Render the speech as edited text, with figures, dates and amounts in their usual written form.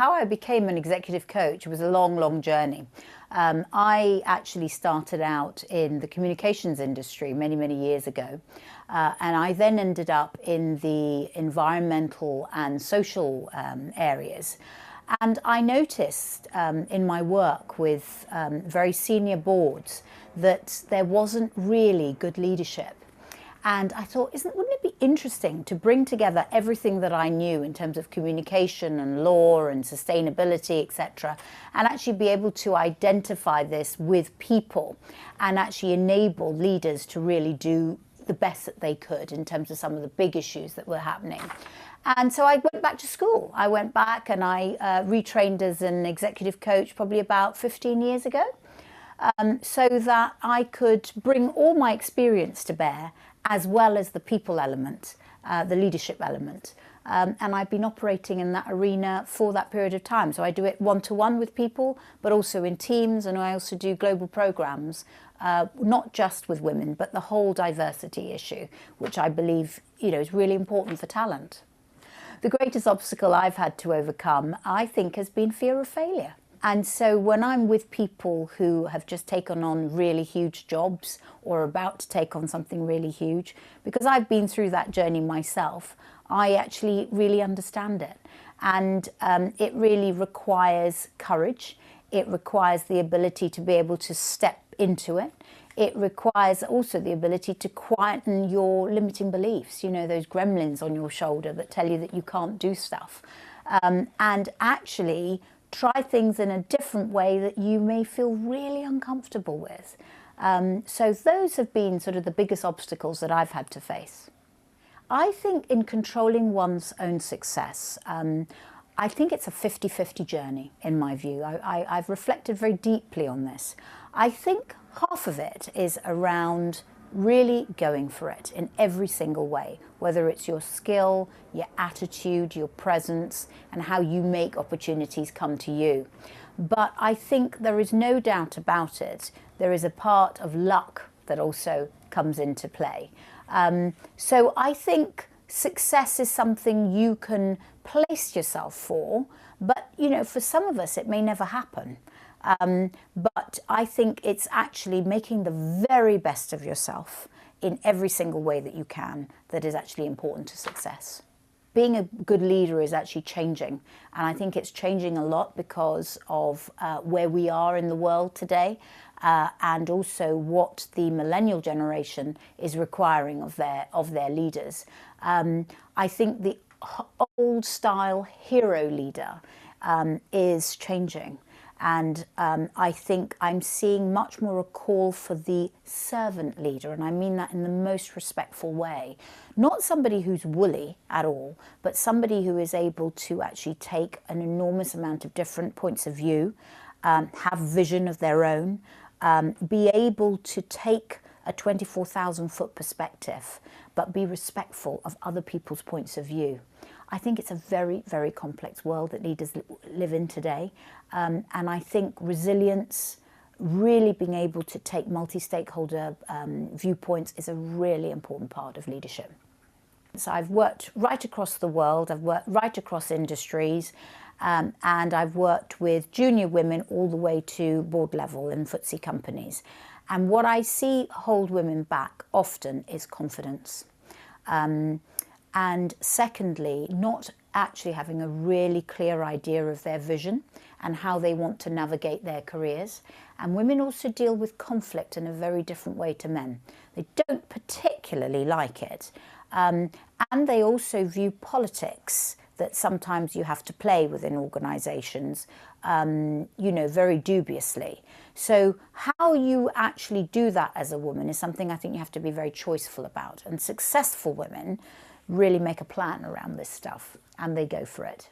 how I became an executive coach was a long, long journey. I actually started out in the communications industry many, many years ago. And I then ended up in the environmental and social areas. And I noticed in my work with very senior boards that there wasn't really good leadership. And I thought, wouldn't it be interesting to bring together everything that I knew in terms of communication and law and sustainability, etc., and actually be able to identify this with people and actually enable leaders to really do the best that they could in terms of some of the big issues that were happening. And so I went back to school. I went back and I retrained as an executive coach probably about 15 years ago, so that I could bring all my experience to bear, as well as the people element, the leadership element. And I've been operating in that arena for that period of time. So I do it one-to-one with people, but also in teams, and I also do global programs, not just with women, but the whole diversity issue, which I believe, is really important for talent. The greatest obstacle I've had to overcome, I think, has been fear of failure. And so when I'm with people who have just taken on really huge jobs or about to take on something really huge, because I've been through that journey myself, I actually really understand it. And it really requires courage. It requires the ability to be able to step into it. It requires also the ability to quieten your limiting beliefs, those gremlins on your shoulder that tell you that you can't do stuff. And actually try things in a different way that you may feel really uncomfortable with. So those have been sort of the biggest obstacles that I've had to face. I think in controlling one's own success, I think it's a 50-50 journey in my view. I've reflected very deeply on this. I think half of it is around really going for it in every single way, whether it's your skill, your attitude, your presence, and how you make opportunities come to you. But I think there is no doubt about it, there is a part of luck that also comes into play. So I think success is something you can place yourself for, but for some of us it may never happen. But I think it's actually making the very best of yourself in every single way that you can that is actually important to success. Being a good leader is actually changing, and I think it's changing a lot because of where we are in the world today, and also what the millennial generation is requiring of their leaders. I think the old style hero leader is changing. And I think I'm seeing much more a call for the servant leader, and I mean that in the most respectful way. Not somebody who's woolly at all, but somebody who is able to actually take an enormous amount of different points of view, have vision of their own, be able to take a 24,000-foot perspective, but be respectful of other people's points of view. I think it's a very, very complex world that leaders live in today. And I think resilience, really being able to take multi-stakeholder viewpoints is a really important part of leadership. So I've worked right across the world, I've worked right across industries, and I've worked with junior women all the way to board level in FTSE companies. And what I see hold women back often is confidence. And secondly, not actually having a really clear idea of their vision and how they want to navigate their careers. And women also deal with conflict in a very different way to men. They don't particularly like it. And they also view politics that sometimes you have to play within organisations, very dubiously. So how you actually do that as a woman is something I think you have to be very choiceful about. And successful women really make a plan around this stuff, and they go for it.